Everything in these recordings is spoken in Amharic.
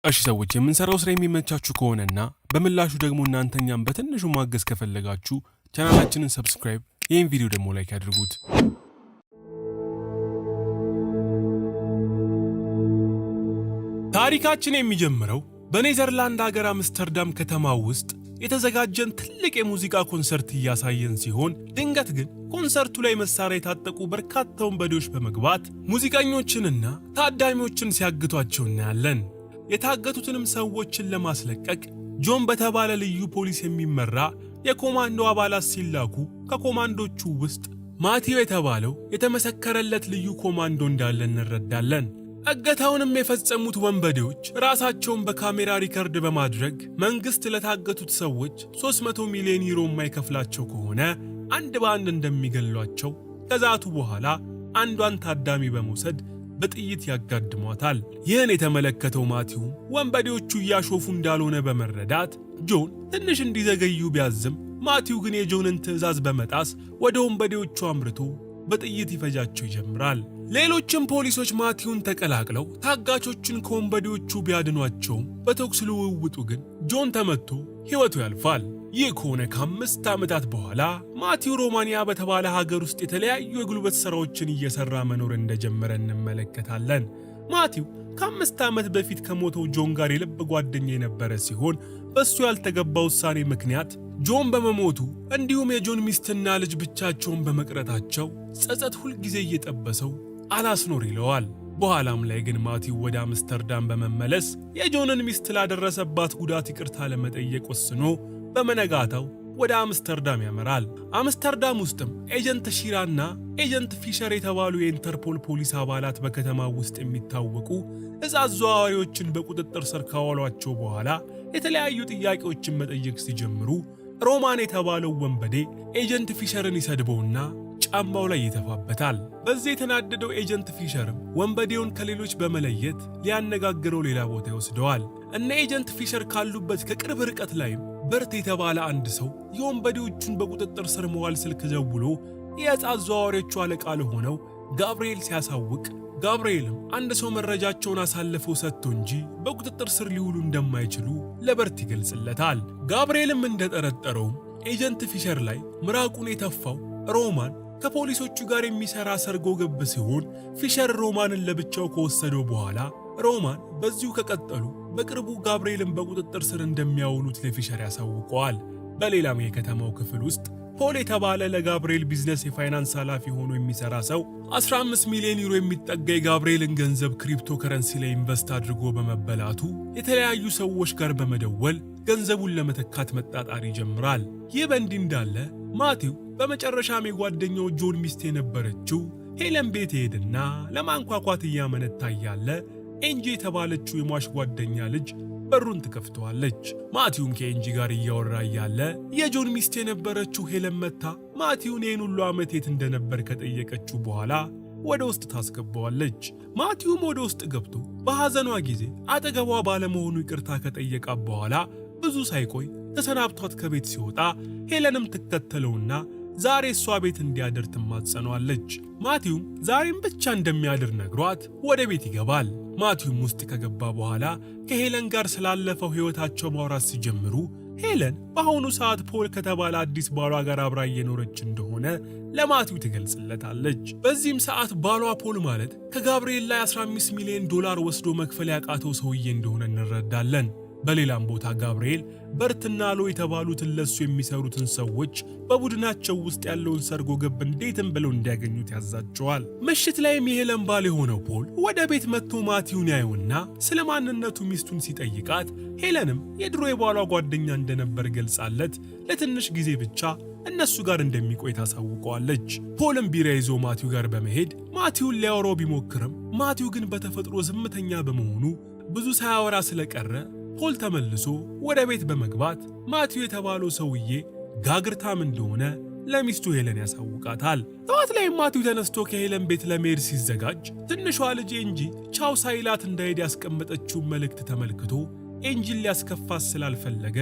እሺ ሰዎች የምንሰራው ስራ የሚመቻችሁ ከሆነና በምላሹ ደግሞ እናንተኛም በትንሹ ማገዝ ከፈለጋችሁ ቻናላችንን ሰብስክራይብ፣ ይህን ቪዲዮ ደግሞ ላይክ ያድርጉት። ታሪካችን የሚጀምረው በኔዘርላንድ ሀገር አምስተርዳም ከተማ ውስጥ የተዘጋጀን ትልቅ የሙዚቃ ኮንሰርት እያሳየን ሲሆን ድንገት ግን ኮንሰርቱ ላይ መሳሪያ የታጠቁ በርካታ ወንበዴዎች በመግባት ሙዚቀኞችንና ታዳሚዎችን ሲያግቷቸው እናያለን። የታገቱትንም ሰዎችን ለማስለቀቅ ጆን በተባለ ልዩ ፖሊስ የሚመራ የኮማንዶ አባላት ሲላኩ ከኮማንዶቹ ውስጥ ማቲው የተባለው የተመሰከረለት ልዩ ኮማንዶ እንዳለ እንረዳለን። እገታውንም የፈጸሙት ወንበዴዎች ራሳቸውን በካሜራ ሪከርድ በማድረግ መንግስት ለታገቱት ሰዎች 300 ሚሊዮን ዩሮ የማይከፍላቸው ከሆነ አንድ በአንድ እንደሚገሏቸው ከዛቱ በኋላ አንዷን ታዳሚ በመውሰድ በጥይት ያጋድሟታል። ይህን የተመለከተው ማቲው ወንበዴዎቹ እያሾፉ እንዳልሆነ በመረዳት ጆን ትንሽ እንዲዘገዩ ቢያዝም ማቲው ግን የጆንን ትዕዛዝ በመጣስ ወደ ወንበዴዎቹ አምርቶ በጥይት ይፈጃቸው ይጀምራል። ሌሎችም ፖሊሶች ማቲውን ተቀላቅለው ታጋቾችን ከወንበዴዎቹ ቢያድኗቸውም በተኩስ ልውውጡ ግን ጆን ተመቶ ሕይወቱ ያልፋል። ይህ ከሆነ ከ5 ዓመታት በኋላ ማቲው ሮማኒያ በተባለ ሀገር ውስጥ የተለያዩ የጉልበት ሥራዎችን እየሰራ መኖር እንደጀመረ እንመለከታለን። ማቲው ከ5 ዓመት በፊት ከሞተው ጆን ጋር የልብ ጓደኛ የነበረ ሲሆን በሱ ያልተገባ ውሳኔ ምክንያት ጆን በመሞቱ እንዲሁም የጆን ሚስትና ልጅ ብቻቸውን በመቅረታቸው ጸጸት ሁልጊዜ እየጠበሰው አላስኖር ይለዋል። በኋላም ላይ ግን ማቲው ወደ አምስተርዳም በመመለስ የጆንን ሚስት ላደረሰባት ጉዳት ይቅርታ ለመጠየቅ ወስኖ በመነጋታው ወደ አምስተርዳም ያመራል። አምስተርዳም ውስጥም ኤጀንት ሺራና ኤጀንት ፊሸር የተባሉ የኢንተርፖል ፖሊስ አባላት በከተማው ውስጥ የሚታወቁ እጽ አዘዋዋሪዎችን በቁጥጥር ስር ካዋሏቸው በኋላ የተለያዩ ጥያቄዎችን መጠየቅ ሲጀምሩ ሮማን የተባለው ወንበዴ ኤጀንት ፊሸርን ይሰድበውና ጫማው ላይ ይተፋበታል። በዚህ የተናደደው ኤጀንት ፊሸርም ወንበዴውን ከሌሎች በመለየት ሊያነጋግረው ሌላ ቦታ ይወስደዋል። እነ ኤጀንት ፊሸር ካሉበት ከቅርብ ርቀት ላይም በርት የተባለ አንድ ሰው የወንበዴዎቹን በቁጥጥር ስር መዋል ስልክ ደውሎ የዕፅ አዘዋዋሪዎቹ አለቃ ለሆነው ጋብርኤል ሲያሳውቅ ጋብርኤልም አንድ ሰው መረጃቸውን አሳልፈው ሰጥቶ እንጂ በቁጥጥር ስር ሊውሉ እንደማይችሉ ለበርት ይገልጽለታል። ጋብርኤልም እንደጠረጠረውም ኤጀንት ፊሸር ላይ ምራቁን የተፋው ሮማን ከፖሊሶቹ ጋር የሚሰራ ሰርጎ ገብ ሲሆን ፊሸር ሮማንን ለብቻው ከወሰደው በኋላ ሮማን በዚሁ ከቀጠሉ በቅርቡ ጋብርኤልን በቁጥጥር ስር እንደሚያውሉት ለፊሸር ያሳውቀዋል። በሌላም የከተማው ክፍል ውስጥ ፖል የተባለ ለጋብርኤል ቢዝነስ የፋይናንስ ኃላፊ ሆኖ የሚሰራ ሰው 15 ሚሊዮን ዩሮ የሚጠጋ የጋብርኤልን ገንዘብ ክሪፕቶ ከረንሲ ላይ ኢንቨስት አድርጎ በመበላቱ የተለያዩ ሰዎች ጋር በመደወል ገንዘቡን ለመተካት መጣጣር ይጀምራል። ይህ በእንዲህ እንዳለ ማቲው በመጨረሻም የጓደኛው ጆን ሚስት የነበረችው ሄለን ቤት ሄድና ለማንኳኳት እያመነታ እያለ ኤንጂ የተባለችው የሟች ጓደኛ ልጅ በሩን ትከፍተዋለች። ማቲውም ከኤንጂ ጋር እያወራ እያለ የጆን ሚስት የነበረችው ሄለን መታ ማቲውን ይህን ሁሉ ዓመት የት እንደነበር ከጠየቀችው በኋላ ወደ ውስጥ ታስገባዋለች። ማቲውም ወደ ውስጥ ገብቶ በሐዘኗ ጊዜ አጠገቧ ባለመሆኑ ይቅርታ ከጠየቃት በኋላ ብዙ ሳይቆይ ተሰናብቷት ከቤት ሲወጣ ሄለንም ትከተለውና ዛሬ እሷ ቤት እንዲያድር ትማጸነዋለች። ማቲውም ዛሬም ብቻ እንደሚያድር ነግሯት ወደ ቤት ይገባል። ማቲውም ውስጥ ከገባ በኋላ ከሄለን ጋር ስላለፈው ሕይወታቸው ማውራት ሲጀምሩ ሄለን በአሁኑ ሰዓት ፖል ከተባለ አዲስ ባሏ ጋር አብራ እየኖረች እንደሆነ ለማቲው ትገልጽለታለች። በዚህም ሰዓት ባሏ ፖል ማለት ከጋብርኤል ላይ 15 ሚሊዮን ዶላር ወስዶ መክፈል ያቃተው ሰውዬ እንደሆነ እንረዳለን። በሌላም ቦታ ጋብርኤል በርትና ሎ የተባሉትን ለሱ የሚሰሩትን ሰዎች በቡድናቸው ውስጥ ያለውን ሰርጎ ገብ እንዴትም ብለው እንዲያገኙት ያዛቸዋል። ምሽት ላይም የሄለን ባል የሆነው ፖል ወደ ቤት መጥቶ ማቲውን ያየውና ስለ ማንነቱ ሚስቱን ሲጠይቃት ሄለንም የድሮ የባሏ ጓደኛ እንደነበር ገልጻለት ለትንሽ ጊዜ ብቻ እነሱ ጋር እንደሚቆይ ታሳውቀዋለች። ፖልም ቢራ ይዞ ማቲው ጋር በመሄድ ማቲውን ሊያወራው ቢሞክርም ማቲው ግን በተፈጥሮ ዝምተኛ በመሆኑ ብዙ ሳያወራ ስለቀረ ፖል ተመልሶ ወደ ቤት በመግባት ማቲው የተባለው ሰውዬ ጋግርታም እንደሆነ ለሚስቱ ሄለን ያሳውቃታል። ጠዋት ላይ ማቲው ተነስቶ ከሄለን ቤት ለመሄድ ሲዘጋጅ ትንሿ ልጅ ኤንጂ ቻው ሳይላት እንዳይሄድ ያስቀመጠችውን መልእክት ተመልክቶ ኤንጂን ሊያስከፋት ስላልፈለገ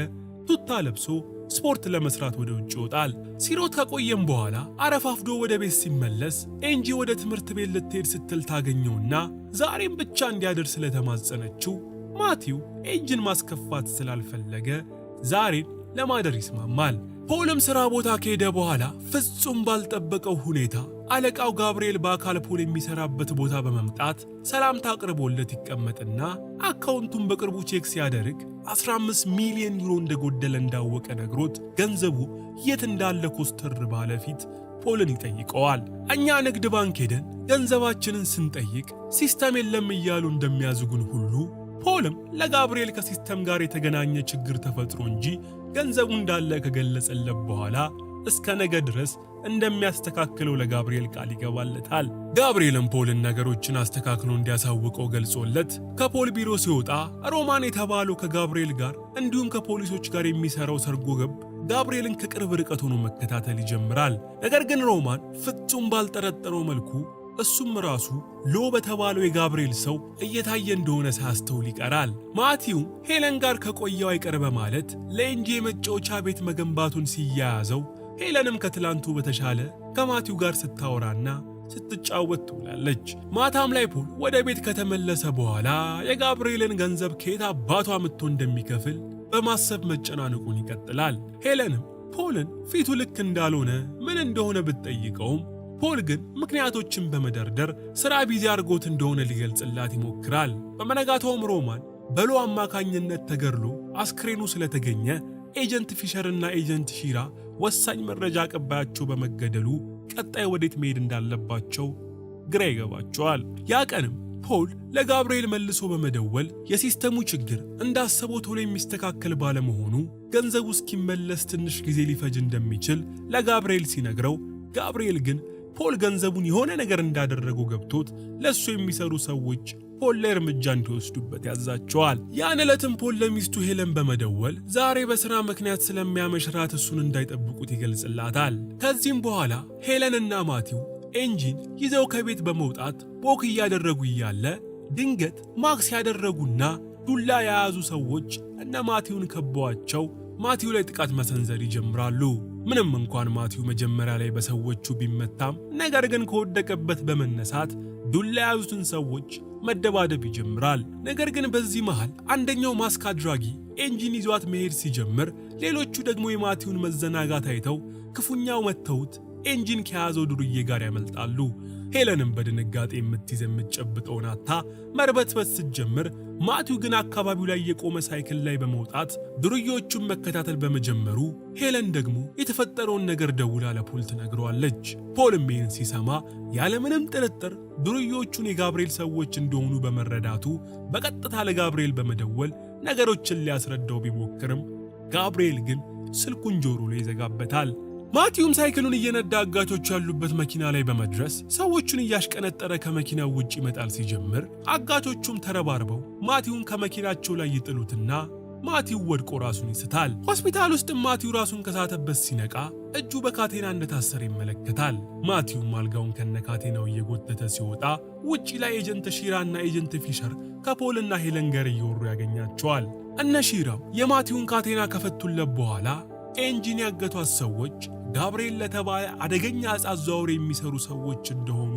ቱታ ለብሶ ስፖርት ለመስራት ወደ ውጭ ይወጣል። ሲሮጥ ከቆየም በኋላ አረፋፍዶ ወደ ቤት ሲመለስ ኤንጂ ወደ ትምህርት ቤት ልትሄድ ስትል ታገኘውና ዛሬም ብቻ እንዲያደርስ ስለተማጸነችው ማቲው ኤንጂን ማስከፋት ስላልፈለገ ዛሬን ለማደር ይስማማል። ፖልም ስራ ቦታ ከሄደ በኋላ ፍጹም ባልጠበቀው ሁኔታ አለቃው ጋብርኤል በአካል ፖል የሚሰራበት ቦታ በመምጣት ሰላምታ አቅርቦለት ይቀመጥና አካውንቱን በቅርቡ ቼክ ሲያደርግ 15 ሚሊዮን ዩሮ እንደጎደለ እንዳወቀ ነግሮት ገንዘቡ የት እንዳለ ኮስተር ባለ ፊት ፖልን ይጠይቀዋል። እኛ ንግድ ባንክ ሄደን ገንዘባችንን ስንጠይቅ ሲስተም የለም እያሉ እንደሚያዝጉን ሁሉ ፖልም ለጋብርኤል ከሲስተም ጋር የተገናኘ ችግር ተፈጥሮ እንጂ ገንዘቡ እንዳለ ከገለጸለት በኋላ እስከ ነገ ድረስ እንደሚያስተካክለው ለጋብርኤል ቃል ይገባለታል። ጋብርኤልም ፖልን ነገሮችን አስተካክሎ እንዲያሳውቀው ገልጾለት ከፖል ቢሮ ሲወጣ ሮማን የተባለው ከጋብርኤል ጋር እንዲሁም ከፖሊሶች ጋር የሚሰራው ሰርጎ ገብ ጋብርኤልን ከቅርብ ርቀት ሆኖ መከታተል ይጀምራል። ነገር ግን ሮማን ፍጹም ባልጠረጠረው መልኩ እሱም ራሱ ሎ በተባለው የጋብርኤል ሰው እየታየ እንደሆነ ሳያስተውል ይቀራል። ማቲውም ሄለን ጋር ከቆየው አይቀር በማለት ለኤንጂ የመጫወቻ ቤት መገንባቱን ሲያያዘው ሄለንም ከትላንቱ በተሻለ ከማቲው ጋር ስታወራና ስትጫወት ትውላለች። ማታም ላይ ፖል ወደ ቤት ከተመለሰ በኋላ የጋብርኤልን ገንዘብ ከየት አባቷ አምጥቶ እንደሚከፍል በማሰብ መጨናነቁን ይቀጥላል። ሄለንም ፖልን ፊቱ ልክ እንዳልሆነ ምን እንደሆነ ብትጠይቀውም ፖል ግን ምክንያቶችን በመደርደር ስራ ቢዚ አድርጎት እንደሆነ ሊገልጽላት ይሞክራል። በመነጋታውም ሮማን በሎ አማካኝነት ተገድሎ አስክሬኑ ስለተገኘ ኤጀንት ፊሸርና ኤጀንት ሺራ ወሳኝ መረጃ አቀባያቸው በመገደሉ ቀጣይ ወዴት መሄድ እንዳለባቸው ግራ ይገባቸዋል። ያ ቀንም ፖል ለጋብርኤል መልሶ በመደወል የሲስተሙ ችግር እንዳሰበው ቶሎ የሚስተካከል ባለመሆኑ ገንዘቡ እስኪመለስ ትንሽ ጊዜ ሊፈጅ እንደሚችል ለጋብርኤል ሲነግረው ጋብርኤል ግን ፖል ገንዘቡን የሆነ ነገር እንዳደረገው ገብቶት ለሱ የሚሰሩ ሰዎች ፖል ላይ እርምጃ እንዲወስዱበት ያዛቸዋል። ያን ዕለትም ፖል ለሚስቱ ሄለን በመደወል ዛሬ በሥራ ምክንያት ስለሚያመሽ ራት እሱን እንዳይጠብቁት ይገልጽላታል። ከዚህም በኋላ ሄለንና ማቲው ኤንጂን ይዘው ከቤት በመውጣት ቦክ እያደረጉ እያለ ድንገት ማክስ ያደረጉና ዱላ የያዙ ሰዎች እነ ማቲውን ከበዋቸው ማቲው ላይ ጥቃት መሰንዘር ይጀምራሉ። ምንም እንኳን ማቲው መጀመሪያ ላይ በሰዎቹ ቢመታም ነገር ግን ከወደቀበት በመነሳት ዱላ የያዙትን ሰዎች መደባደብ ይጀምራል። ነገር ግን በዚህ መሃል አንደኛው ማስክ አድራጊ ኤንጂን ይዟት መሄድ ሲጀምር ሌሎቹ ደግሞ የማቲውን መዘናጋት አይተው ክፉኛው መተውት ኤንጂን ከያዘው ዱርዬ ጋር ያመልጣሉ። ሄለንም በድንጋጤ የምትይዝ የምትጨብጠውን አታ መርበትበት ስትጀምር ማቲው ግን አካባቢው ላይ የቆመ ሳይክል ላይ በመውጣት ዱርዬዎቹን መከታተል በመጀመሩ ሄለን ደግሞ የተፈጠረውን ነገር ደውላ ለፖል ትነግረዋለች። ፖልም ይህን ሲሰማ ያለምንም ጥርጥር ዱርዬዎቹን የጋብርኤል ሰዎች እንደሆኑ በመረዳቱ በቀጥታ ለጋብርኤል በመደወል ነገሮችን ሊያስረዳው ቢሞክርም ጋብርኤል ግን ስልኩን ጆሮ ላይ ይዘጋበታል። ማቲውም ሳይክሉን እየነዳ አጋቾች ያሉበት መኪና ላይ በመድረስ ሰዎቹን እያሽቀነጠረ ከመኪናው ውጭ ይመጣል ሲጀምር አጋቾቹም ተረባርበው ማቲውን ከመኪናቸው ላይ ይጥሉትና ማቲው ወድቆ ራሱን ይስታል። ሆስፒታል ውስጥም ማቲው ራሱን ከሳተበት ሲነቃ እጁ በካቴና እንደታሰረ ይመለከታል። ማቲውም አልጋውን ከነካቴናው እየጎተተ ሲወጣ ውጪ ላይ ኤጀንት ሺራና ኤጀንት ፊሸር ከፖልና ሄለን ጋር እየወሩ ያገኛቸዋል። እነ ሺራው የማቲውን ካቴና ከፈቱለት በኋላ ኤንጂን ያገቷት ሰዎች ጋብርኤል ለተባለ አደገኛ ዕፅ አዘዋዋሪ የሚሰሩ ሰዎች እንደሆኑ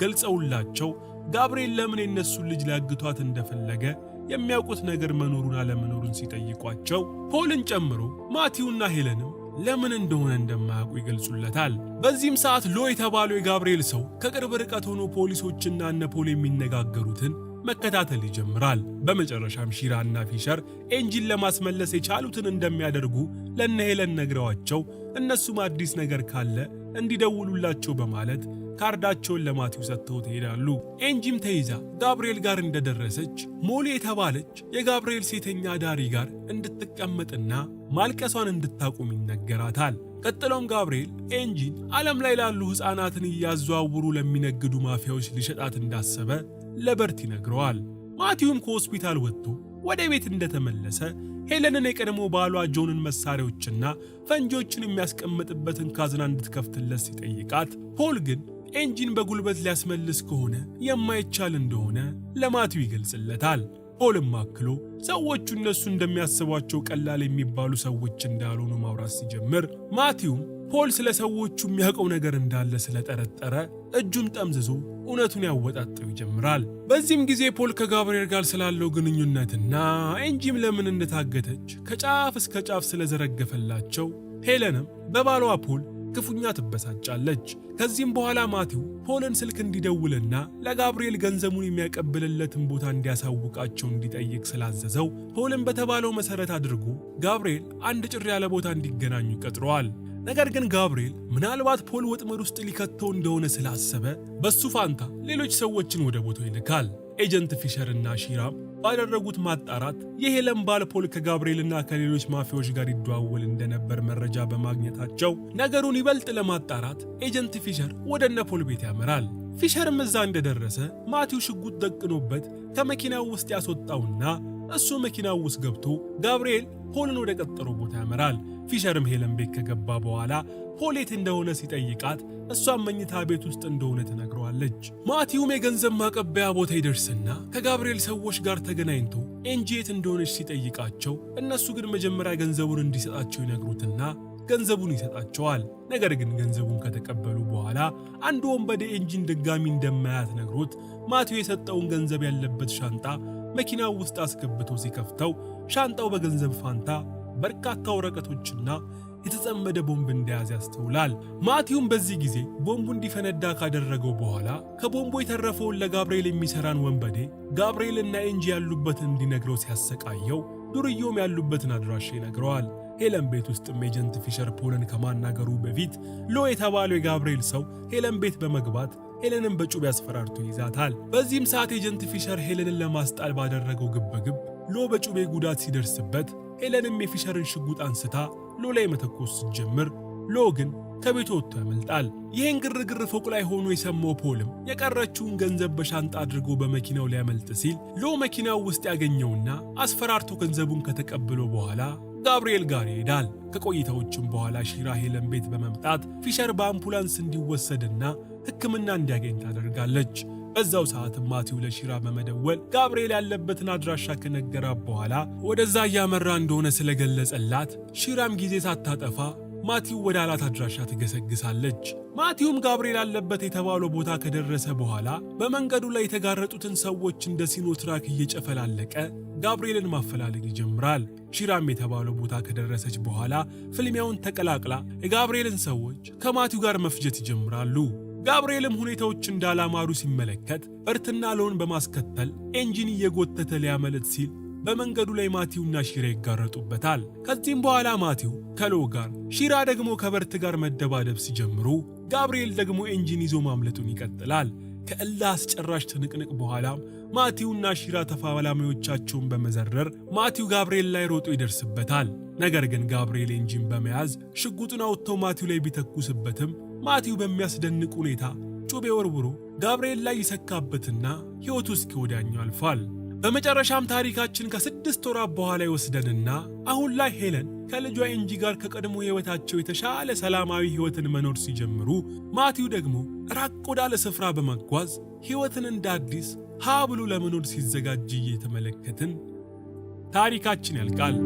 ገልጸውላቸው ጋብርኤል ለምን የነሱን ልጅ ሊያግቷት እንደፈለገ የሚያውቁት ነገር መኖሩን አለመኖሩን ሲጠይቋቸው ፖልን ጨምሮ ማቲውና ሄለንም ለምን እንደሆነ እንደማያውቁ ይገልጹለታል። በዚህም ሰዓት ሎ የተባለው የጋብርኤል ሰው ከቅርብ ርቀት ሆኖ ፖሊሶችና እነ ፖል የሚነጋገሩትን መከታተል ይጀምራል። በመጨረሻም ሺራና ፊሸር ኤንጂን ለማስመለስ የቻሉትን እንደሚያደርጉ ለነ ሄለን ነግረዋቸው እነሱም አዲስ ነገር ካለ እንዲደውሉላቸው በማለት ካርዳቸውን ለማቲው ሰጥተው ይሄዳሉ። ኤንጂም ተይዛ ጋብርኤል ጋር እንደደረሰች ሞሊ የተባለች የጋብርኤል ሴተኛ ዳሪ ጋር እንድትቀመጥና ማልቀሷን እንድታቆም ይነገራታል። ቀጥሎም ጋብርኤል ኤንጂን ዓለም ላይ ላሉ ሕፃናትን እያዘዋውሩ ለሚነግዱ ማፊያዎች ሊሸጣት እንዳሰበ ለበርት ይነግረዋል። ማቲውም ከሆስፒታል ወጥቶ ወደ ቤት እንደተመለሰ ሄለንን የቀድሞ ባሏ ጆንን መሳሪያዎችና ፈንጂዎችን የሚያስቀምጥበትን ካዝና እንድትከፍትለት ሲጠይቃት ፖል ግን ኤንጂን በጉልበት ሊያስመልስ ከሆነ የማይቻል እንደሆነ ለማቲው ይገልጽለታል። ፖልም አክሎ ሰዎቹ እነሱ እንደሚያስቧቸው ቀላል የሚባሉ ሰዎች እንዳልሆኑ ማውራት ሲጀምር ማቲውም ፖል ስለ ሰዎቹ የሚያውቀው ነገር እንዳለ ስለጠረጠረ እጁን ጠምዝዞ እውነቱን ያወጣጠው ይጀምራል። በዚህም ጊዜ ፖል ከጋብርኤል ጋር ስላለው ግንኙነትና ኤንጂም ለምን እንደታገተች ከጫፍ እስከ ጫፍ ስለዘረገፈላቸው ሄለንም በባሏ ፖል ክፉኛ ትበሳጫለች። ከዚህም በኋላ ማቲው ፖልን ስልክ እንዲደውልና ለጋብርኤል ገንዘቡን የሚያቀብልለትን ቦታ እንዲያሳውቃቸው እንዲጠይቅ ስላዘዘው ፖልን በተባለው መሰረት አድርጎ ጋብርኤል አንድ ጭር ያለ ቦታ እንዲገናኙ ቀጥሯል። ነገር ግን ጋብርኤል ምናልባት ፖል ወጥመድ ውስጥ ሊከተው እንደሆነ ስላሰበ በሱ ፋንታ ሌሎች ሰዎችን ወደ ቦታው ይልካል። ኤጀንት ፊሸር እና ሺራም ባደረጉት ማጣራት የሄለን ባል ፖል ከጋብርኤልና ከሌሎች ማፊያዎች ጋር ይደዋወል እንደነበር መረጃ በማግኘታቸው ነገሩን ይበልጥ ለማጣራት ኤጀንት ፊሸር ወደ እነ ፖል ቤት ያመራል። ፊሸርም እዛ እንደደረሰ ማቲው ሽጉጥ ደቅኖበት ከመኪናው ውስጥ ያስወጣውና እሱ መኪናው ውስጥ ገብቶ ጋብርኤል ፖልን ወደ ቀጠረው ቦታ ያመራል። ፊሸርም ሄለን ቤት ከገባ በኋላ ፖል የት እንደሆነ ሲጠይቃት እሷም መኝታ ቤት ውስጥ እንደሆነ ትነግረዋለች። ማቲውም የገንዘብ ማቀበያ ቦታ ይደርስና ከጋብርኤል ሰዎች ጋር ተገናኝቶ ኤንጂ የት እንደሆነች ሲጠይቃቸው እነሱ ግን መጀመሪያ ገንዘቡን እንዲሰጣቸው ይነግሩትና ገንዘቡን ይሰጣቸዋል። ነገር ግን ገንዘቡን ከተቀበሉ በኋላ አንድ ወንበዴ ኤንጂን ድጋሚ እንደማያት ነግሮት ማቲው የሰጠውን ገንዘብ ያለበት ሻንጣ መኪናው ውስጥ አስገብቶ ሲከፍተው ሻንጣው በገንዘብ ፋንታ በርካታ ወረቀቶችና የተጸመደ ቦምብ እንደያዘ ያስተውላል። ማቲውም በዚህ ጊዜ ቦምቡ እንዲፈነዳ ካደረገው በኋላ ከቦምቡ የተረፈውን ለጋብርኤል የሚሰራን ወንበዴ ጋብርኤልና ኤንጂ ያሉበትን እንዲነግረው ሲያሰቃየው ዱርዬውም ያሉበትን አድራሻ ይነግረዋል። ሄለን ቤት ውስጥም ኤጀንት ፊሸር ፖልን ከማናገሩ በፊት ሎ የተባለው የጋብርኤል ሰው ሄለን ቤት በመግባት ሄለንን በጩቤ አስፈራርቶ ይዛታል። በዚህም ሰዓት ኤጀንት ፊሸር ሄለንን ለማስጣል ባደረገው ግብግብ ሎ በጩቤ ጉዳት ሲደርስበት ሄለንም የፊሸርን ሽጉጥ አንስታ ሎ ላይ መተኮስ ስትጀምር ሎ ግን ከቤቱ ወጥቶ ያመልጣል። ይህን ግርግር ፎቅ ላይ ሆኖ የሰማው ፖልም የቀረችውን ገንዘብ በሻንጣ አድርጎ በመኪናው ሊያመልጥ ሲል ሎ መኪናው ውስጥ ያገኘውና አስፈራርቶ ገንዘቡን ከተቀበለው በኋላ ጋብርኤል ጋር ይሄዳል። ከቆይታዎችም በኋላ ሺራ ሄለን ቤት በመምጣት ፊሸር በአምቡላንስ እንዲወሰድና ሕክምና እንዲያገኝ ታደርጋለች። በዛው ሰዓት ማቲው ለሺራ በመደወል ጋብርኤል ያለበትን አድራሻ ከነገራት በኋላ ወደዛ እያመራ እንደሆነ ስለገለጸላት ሺራም ጊዜ ሳታጠፋ ማቲው ወደ አላት አድራሻ ትገሰግሳለች። ማቲውም ጋብርኤል ያለበት የተባለው ቦታ ከደረሰ በኋላ በመንገዱ ላይ የተጋረጡትን ሰዎች እንደ ሲኖትራክ እየጨፈላለቀ ጋብርኤልን ማፈላለግ ይጀምራል። ሺራም የተባለው ቦታ ከደረሰች በኋላ ፍልሚያውን ተቀላቅላ የጋብርኤልን ሰዎች ከማቲው ጋር መፍጀት ይጀምራሉ። ጋብርኤልም ሁኔታዎች እንዳላማሩ ሲመለከት እርትና ሎን በማስከተል ኤንጂን እየጎተተ ሊያመለጥ ሲል በመንገዱ ላይ ማቲውና ሺራ ይጋረጡበታል። ከዚህም በኋላ ማቲው ከሎ ጋር፣ ሺራ ደግሞ ከበርት ጋር መደባደብ ሲጀምሩ ጋብርኤል ደግሞ ኤንጂን ይዞ ማምለጡን ይቀጥላል። ከእልህ አስጨራሽ ትንቅንቅ በኋላም ማቲውና ሺራ ተፋላሚዎቻቸውን በመዘረር ማቲው ጋብርኤል ላይ ሮጦ ይደርስበታል። ነገር ግን ጋብርኤል ኤንጂን በመያዝ ሽጉጡን አውጥቶ ማቲው ላይ ቢተኩስበትም ማቲው በሚያስደንቅ ሁኔታ ጩቤ ወርውሮ ጋብርኤል ላይ ይሰካበትና ሕይወቱ እስኪ ወዲያኛው አልፏል። በመጨረሻም ታሪካችን ከ6 ወራት በኋላ ይወስደንና አሁን ላይ ሄለን ከልጇ ኤንጂ ጋር ከቀድሞ ሕይወታቸው የተሻለ ሰላማዊ ሕይወትን መኖር ሲጀምሩ ማቲው ደግሞ ራቅ ወዳለ ስፍራ በመጓዝ ሕይወትን እንደ አዲስ ሀ ብሎ ለመኖር ሲዘጋጅ እየተመለከትን ታሪካችን ያልቃል።